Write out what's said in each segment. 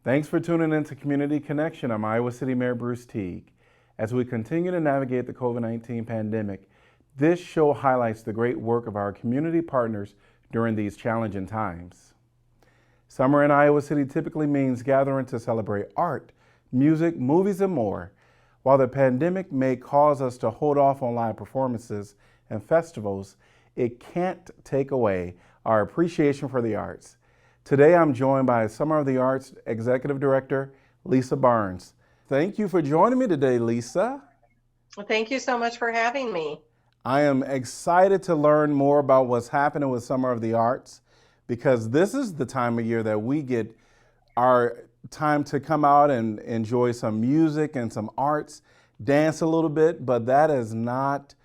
Thanks for tuning in to Community Connection. I'm Iowa City Mayor Bruce Teague. As we continue to navigate the COVID-19 pandemic, this show highlights the great work of our community partners during these challenging times. Summer in Iowa City typically means gathering to celebrate art, music, movies, and more. While the pandemic may cause us to hold off on live performances and festivals, it can't take away our appreciation for the arts. Today, I'm joined by Summer of the Arts Executive Director, Lisa Barnes. Thank you for joining me today, Lisa. Well, thank you so much for having me. I am excited to learn more about what's happening with Summer of the Arts because this is the time of year that we get our time to come out and enjoy some music and some arts, dance a little bit, but that is not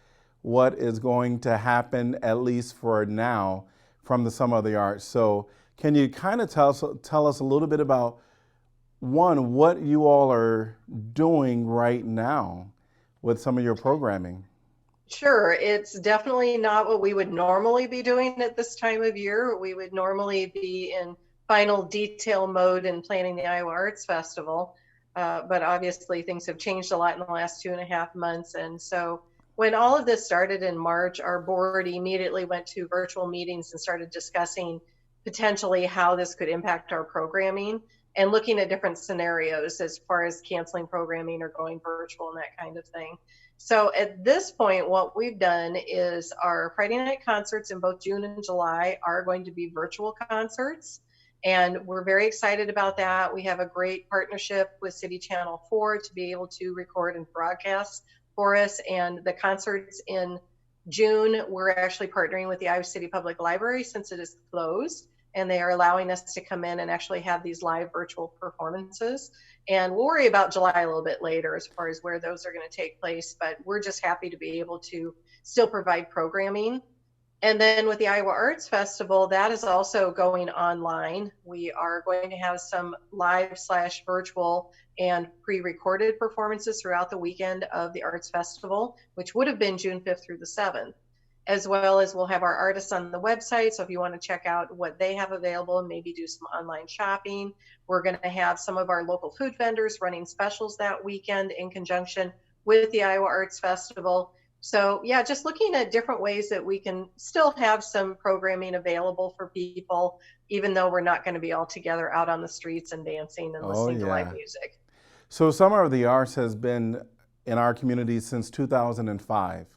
what is going to happen, at least for now, from the Summer of the Arts. So can you kind of tell us a little bit about, one, what you all are doing right now with some of your programming? Sure, it's definitely not what we would normally be doing at this time of year. We would normally be in final detail mode in planning the Iowa Arts Festival. But obviously, things have changed a lot in the last 2.5 months. And so, when all of this started in March, our board immediately went to virtual meetings and started discussing potentially how this could impact our programming and looking at different scenarios as far as canceling programming or going virtual and that kind of thing. So at this point, what we've done is our Friday night concerts in both June and July are going to be virtual concerts. And we're very excited about that. We have a great partnership with City Channel 4 to be able to record and broadcast for us. And the concerts in June, we're actually partnering with the Iowa City Public Library since it is closed, and they are allowing us to come in and actually have these live virtual performances. And we'll worry about July a little bit later as far as where those are going to take place, but we're just happy to be able to still provide programming. And then with the Iowa Arts Festival, that is also going online. We are going to have some live/virtual and pre-recorded performances throughout the weekend of the Arts Festival, which would have been June 5th through the 7th, as well as we'll have our artists on the website. So if you want to check out what they have available and maybe do some online shopping, we're going to have some of our local food vendors running specials that weekend in conjunction with the Iowa Arts Festival. So yeah, just looking at different ways that we can still have some programming available for people, even though we're not going to be all together out on the streets and dancing and Oh, listening to live yeah. music. So, Summer of the Arts has been in our community since 2005.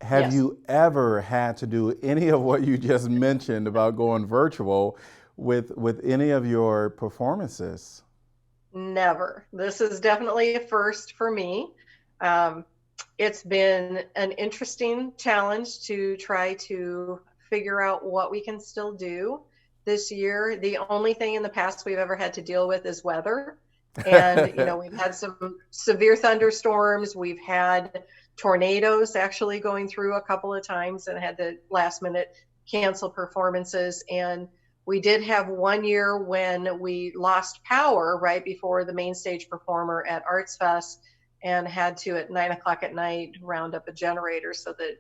Have Yes. you ever had to do any of what you just mentioned about going virtual with any of your performances? Never. This is definitely a first for me. Um, it's been an interesting challenge to try to figure out what we can still do this year. The only thing in the past we've ever had to deal with is weather. And, we've had some severe thunderstorms. We've had tornadoes actually going through a couple of times and had to last minute cancel performances. And we did have one year when we lost power right before the main stage performer at Arts Fest and had to, at 9 o'clock at night, round up a generator so that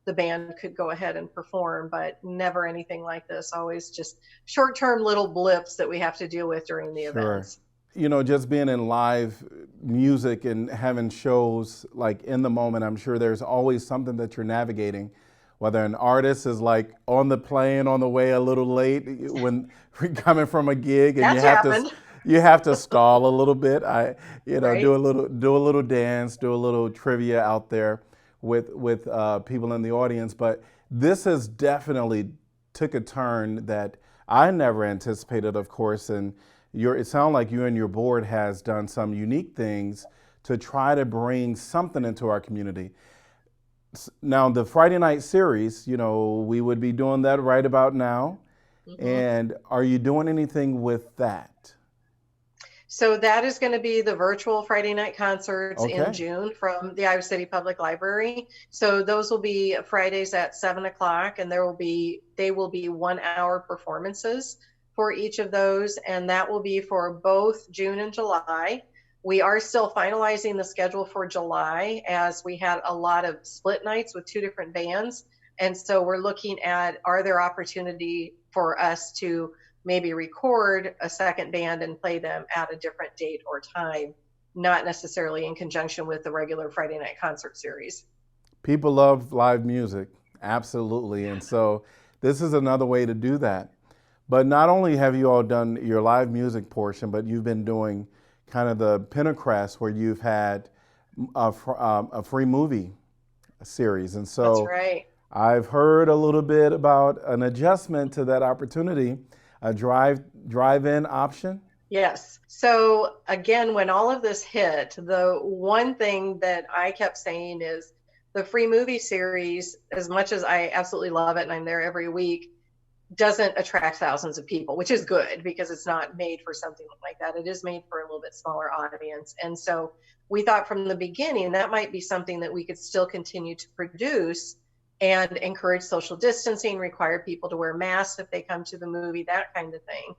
the band could go ahead and perform, but never anything like this. Always just short term little blips that we have to deal with during the Sure. events. Just being in live music and having shows like in the moment, I'm sure there's always something that you're navigating. Whether an artist is like on the plane on the way a little late when coming from a gig and That's happened, you have to stall a little bit. right? Do a little dance, do a little trivia out there with people in the audience. But this has definitely took a turn that I never anticipated, of course, and it sounds like you and your board has done some unique things to try to bring something into our community. Now, the Friday night series, we would be doing that right about now. Hmm. And are you doing anything with that? So that is going to be the virtual Friday night concerts in Okay. June from the Iowa City Public Library. So those will be Fridays at 7 o'clock, and they will be 1 hour performances for each of those, and that will be for both June and July. We are still finalizing the schedule for July as we had a lot of split nights with two different bands. And so we're looking at, are there opportunity for us to maybe record a second band and play them at a different date or time, not necessarily in conjunction with the regular Friday night concert series. People love live music, absolutely. And so this is another way to do that. But not only have you all done your live music portion, but you've been doing kind of the Pinterest where you've had a free movie series. And That's so right. I've heard a little bit about an adjustment to that opportunity, a drive-in option. Yes. So again, when all of this hit, the one thing that I kept saying is the free movie series, as much as I absolutely love it and I'm there every week, doesn't attract thousands of people, which is good because it's not made for something like that. It is made for a little bit smaller audience. And so we thought from the beginning that might be something that we could still continue to produce and encourage social distancing, require people to wear masks if they come to the movie, that kind of thing.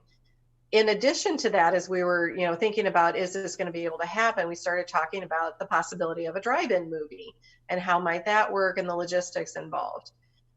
In addition to that, as we were, thinking about, is this going to be able to happen? We started talking about the possibility of a drive-in movie and how might that work and the logistics involved.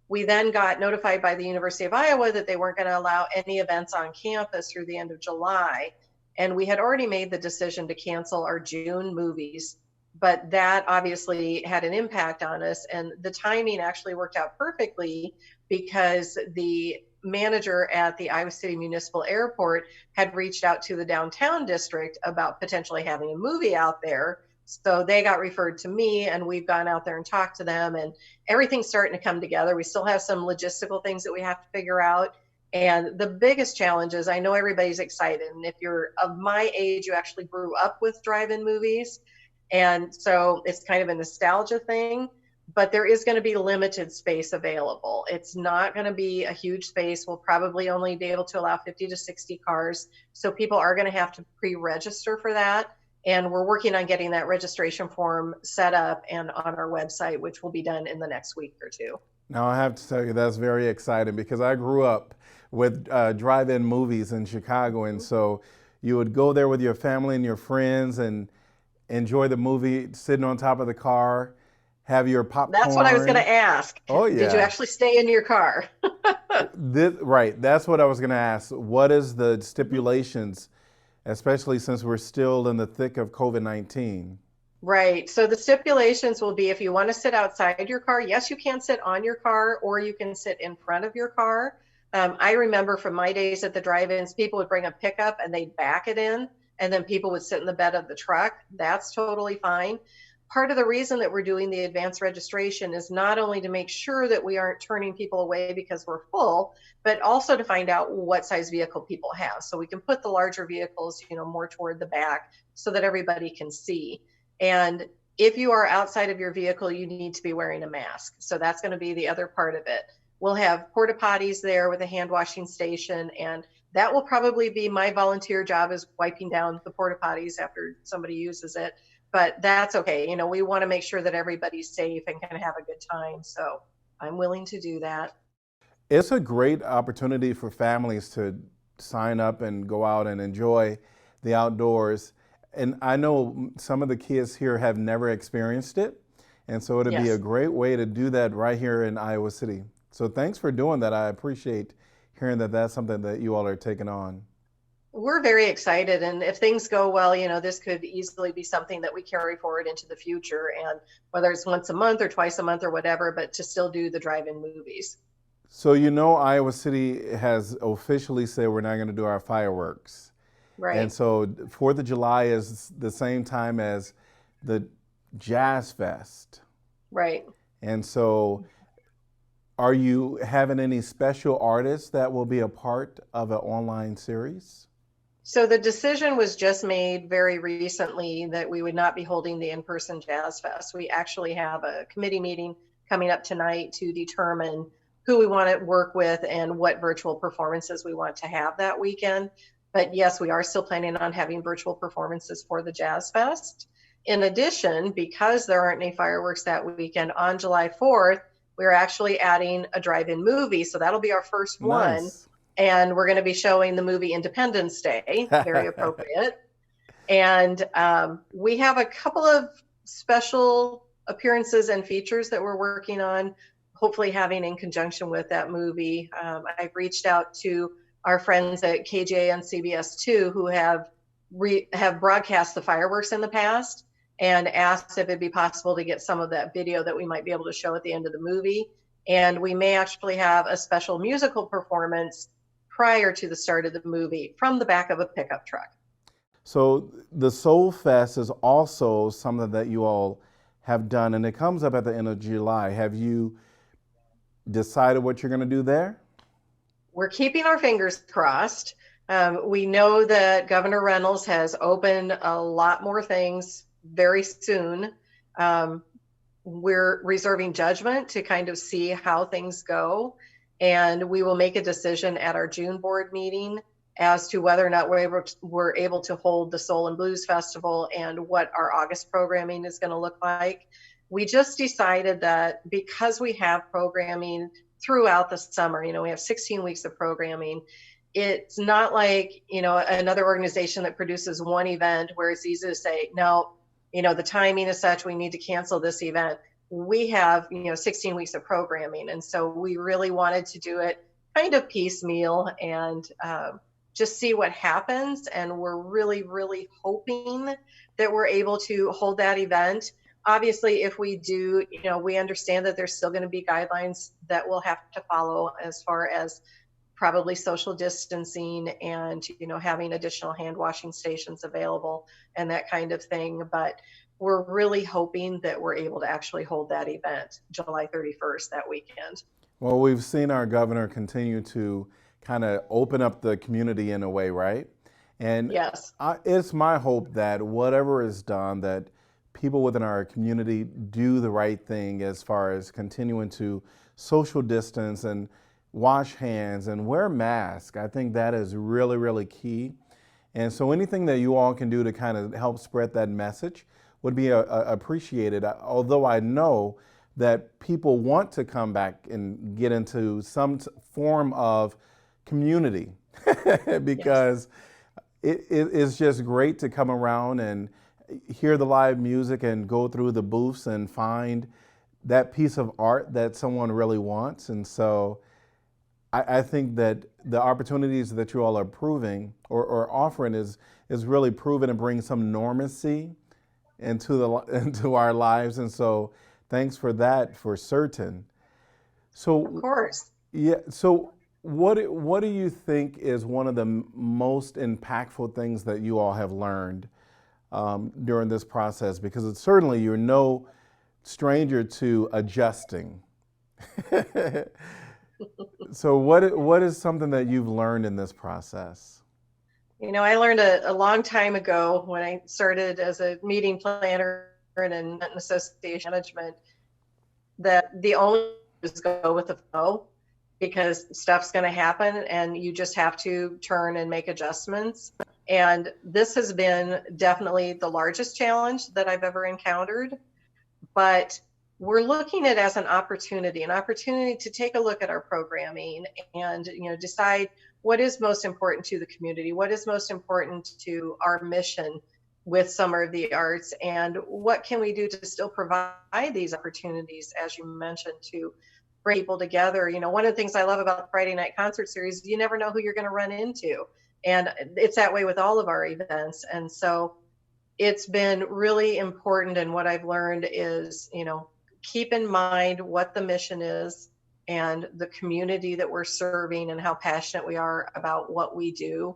We then got notified by the University of Iowa that they weren't going to allow any events on campus through the end of July. And we had already made the decision to cancel our June movies, but that obviously had an impact on us. And the timing actually worked out perfectly because the manager at the Iowa City Municipal Airport had reached out to the downtown district about potentially having a movie out there. So they got referred to me, and we've gone out there and talked to them, and everything's starting to come together. We still have some logistical things that we have to figure out. And the biggest challenge is, I know everybody's excited. And if you're of my age, you actually grew up with drive-in movies. And so it's kind of a nostalgia thing, but there is going to be limited space available. It's not going to be a huge space. We'll probably only be able to allow 50 to 60 cars. So people are going to have to pre-register for that. And we're working on getting that registration form set up and on our website, which will be done in the next week or two. Now, I have to tell you, that's very exciting because I grew up with drive-in movies in Chicago. And so you would go there with your family and your friends and enjoy the movie sitting on top of the car, have your popcorn. That's what I was going to ask. Oh, yeah. Did you actually stay in your car? Right. That's what I was going to ask. What is the stipulations, especially since we're still in the thick of COVID-19? Right. So the stipulations will be if you want to sit outside your car, yes, you can sit on your car or you can sit in front of your car. I remember from my days at the drive-ins, people would bring a pickup and they'd back it in, and then people would sit in the bed of the truck. That's totally fine. Part of the reason that we're doing the advanced registration is not only to make sure that we aren't turning people away because we're full, but also to find out what size vehicle people have. So we can put the larger vehicles, more toward the back so that everybody can see. And if you are outside of your vehicle, you need to be wearing a mask. So that's going to be the other part of it. We'll have porta potties there with a hand washing station, and that will probably be my volunteer job, is wiping down the porta potties after somebody uses it. But that's okay. We want to make sure that everybody's safe and can have a good time. So I'm willing to do that. It's a great opportunity for families to sign up and go out and enjoy the outdoors. And I know some of the kids here have never experienced it. And so it'd be a great way to do that right here in Iowa City. So thanks for doing that. I appreciate hearing that that's something that you all are taking on. We're very excited. And if things go well, this could easily be something that we carry forward into the future. And whether it's once a month or twice a month or whatever, but to still do the drive-in movies. So, Iowa City has officially said we're not going to do our fireworks. Right. And so 4th of July is the same time as the Jazz Fest. Right. And so are you having any special artists that will be a part of an online series? So the decision was just made very recently that we would not be holding the in-person Jazz Fest. We actually have a committee meeting coming up tonight to determine who we want to work with and what virtual performances we want to have that weekend. But yes, we are still planning on having virtual performances for the Jazz Fest. In addition, because there aren't any fireworks that weekend, on July 4th, we're actually adding a drive-in movie. So that'll be our first one. Nice. And we're going to be showing the movie Independence Day, very appropriate. And we have a couple of special appearances and features that we're working on, hopefully having in conjunction with that movie. I've reached out to our friends at KGA and CBS2 who have broadcast the fireworks in the past and asked if it'd be possible to get some of that video that we might be able to show at the end of the movie. And we may actually have a special musical performance prior to the start of the movie from the back of a pickup truck. So the Soul Fest is also something that you all have done, and it comes up at the end of July. Have you decided what you're going to do there? We're keeping our fingers crossed. We know that Governor Reynolds has opened a lot more things very soon. We're reserving judgment to kind of see how things go, and we will make a decision at our June board meeting as to whether or not we're able to hold the Soul and Blues Festival and what our August programming is going to look like. We just decided that because we have programming throughout the summer, we have 16 weeks of programming. It's not like, another organization that produces one event where it's easy to say, no, the timing is such, we need to cancel this event. We have, 16 weeks of programming. And so we really wanted to do it kind of piecemeal and just see what happens. And we're really, really hoping that we're able to hold that event. Obviously, if we do, we understand that there's still going to be guidelines that we'll have to follow as far as probably social distancing and, having additional hand washing stations available and that kind of thing. But we're really hoping that we're able to actually hold that event July 31st, that weekend. Well, we've seen our governor continue to kind of open up the community in a way, right? And yes, it's my hope that whatever is done, that people within our community do the right thing as far as continuing to social distance and wash hands and wear masks. I think that is really, really key. And so anything that you all can do to kind of help spread that message would be appreciated. Although I know that people want to come back and get into some form of community because it is just great to come around and hear the live music and go through the booths and find that piece of art that someone really wants. And so I think that the opportunities that you all are proving or offering is really proven to bring some normalcy into our lives. And so thanks for that, for certain. So of course. Yeah. So what do you think is one of the most impactful things that you all have learned during this process? Because it's certainly you're no stranger to adjusting. So what is something that you've learned in this process? I learned a long time ago when I started as a meeting planner and in association management that the only way is go with the flow, because stuff's going to happen and you just have to turn and make adjustments. And this has been definitely the largest challenge that I've ever encountered, but we're looking at it as an opportunity to take a look at our programming and, decide what is most important to the community, what is most important to our mission with Summer of the Arts, and what can we do to still provide these opportunities, as you mentioned, to bring people together. One of the things I love about the Friday Night Concert Series, you never know who you're going to run into. And it's that way with all of our events. And so it's been really important. And what I've learned is, keep in mind what the mission is and the community that we're serving and how passionate we are about what we do,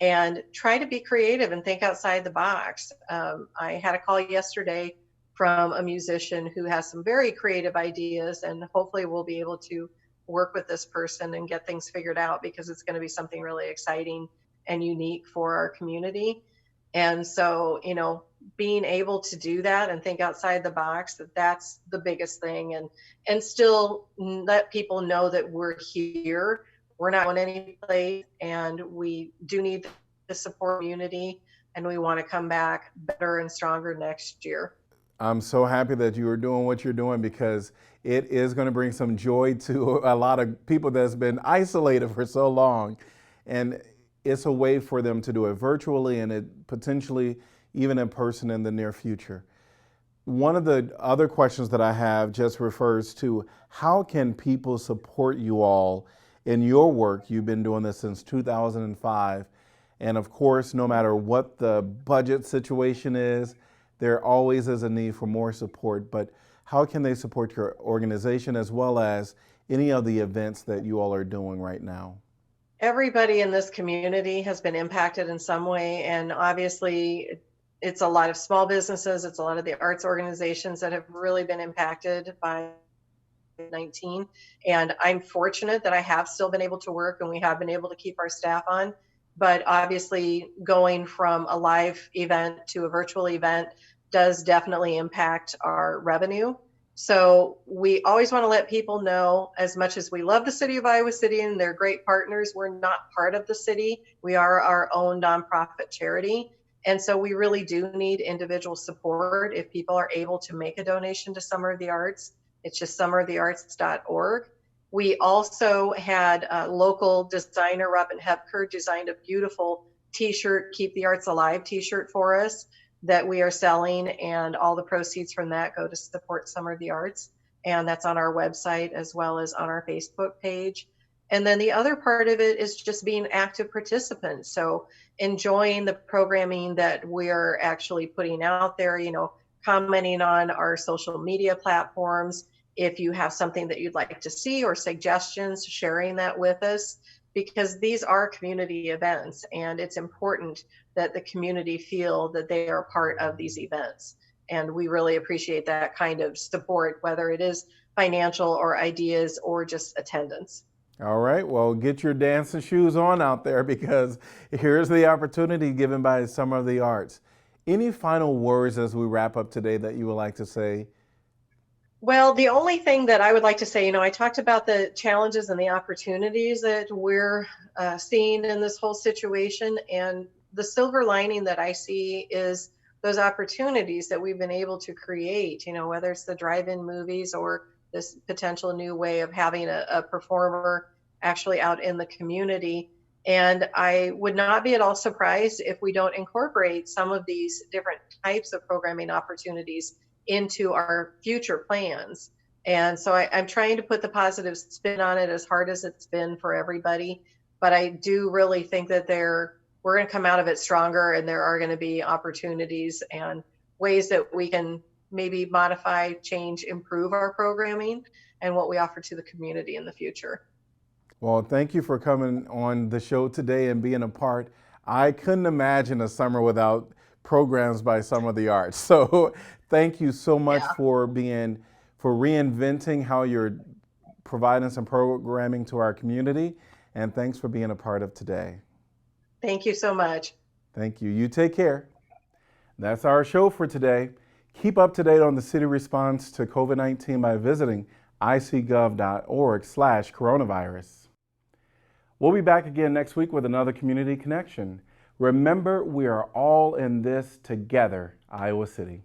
and try to be creative and think outside the box. I had a call yesterday from a musician who has some very creative ideas, and hopefully we'll be able to work with this person and get things figured out, because it's going to be something really exciting and unique for our community. And so, being able to do that and think outside the box, that's the biggest thing, and still let people know that we're here. We're not going any place, and we do need the support community, and we want to come back better and stronger next year. I'm so happy that you are doing what you're doing, because it is going to bring some joy to a lot of people that's been isolated for so long. And it's a way for them to do it virtually and it potentially even in person in the near future. One of the other questions that I have just refers to how can people support you all in your work. You've been doing this since 2005. And of course, no matter what the budget situation is, there always is a need for more support. But how can they support your organization as well as any of the events that you all are doing right now? Everybody in this community has been impacted in some way, and obviously it's a lot of small businesses, it's a lot of the arts organizations that have really been impacted by 19. And I'm fortunate that I have still been able to work and we have been able to keep our staff on. But obviously, going from a live event to a virtual event does definitely impact our revenue. So we always want to let people know, as much as we love the city of Iowa City and they're great partners, we're not part of the city. We are our own nonprofit charity. And so we really do need individual support. If people are able to make a donation to Summer of the Arts, it's just summerofthearts.org. We also had a local designer, Robin Hepker, designed a beautiful t-shirt, Keep the Arts Alive t-shirt for us that we are selling, and all the proceeds from that go to support Summer of the Arts. And that's on our website as well as on our Facebook page. And then the other part of it is just being active participants. So enjoying the programming that we're actually putting out there, commenting on our social media platforms. If you have something that you'd like to see or suggestions, sharing that with us, because these are community events and it's important that the community feel that they are part of these events. And we really appreciate that kind of support, whether it is financial or ideas or just attendance. All right, well, get your dancing shoes on out there because here's the opportunity given by Summer of the Arts. Any final words as we wrap up today that you would like to say? Well, the only thing that I would like to say, I talked about the challenges and the opportunities that we're seeing in this whole situation. And the silver lining that I see is those opportunities that we've been able to create, whether it's the drive-in movies or this potential new way of having a performer actually out in the community. And I would not be at all surprised if we don't incorporate some of these different types of programming opportunities into our future plans. And so I'm trying to put the positive spin on it, as hard as it's been for everybody. But I do really think that we're going to come out of it stronger, and there are going to be opportunities and ways that we can maybe modify, change, improve our programming and what we offer to the community in the future. Well, thank you for coming on the show today and being a part. I couldn't imagine a summer without programs by Summer of the Arts. So thank you so much for reinventing how you're providing some programming to our community. And thanks for being a part of today. Thank you so much. Thank you. You take care. That's our show for today. Keep up to date on the city response to COVID-19 by visiting icgov.org/coronavirus. We'll be back again next week with another Community Connection. Remember, we are all in this together, Iowa City.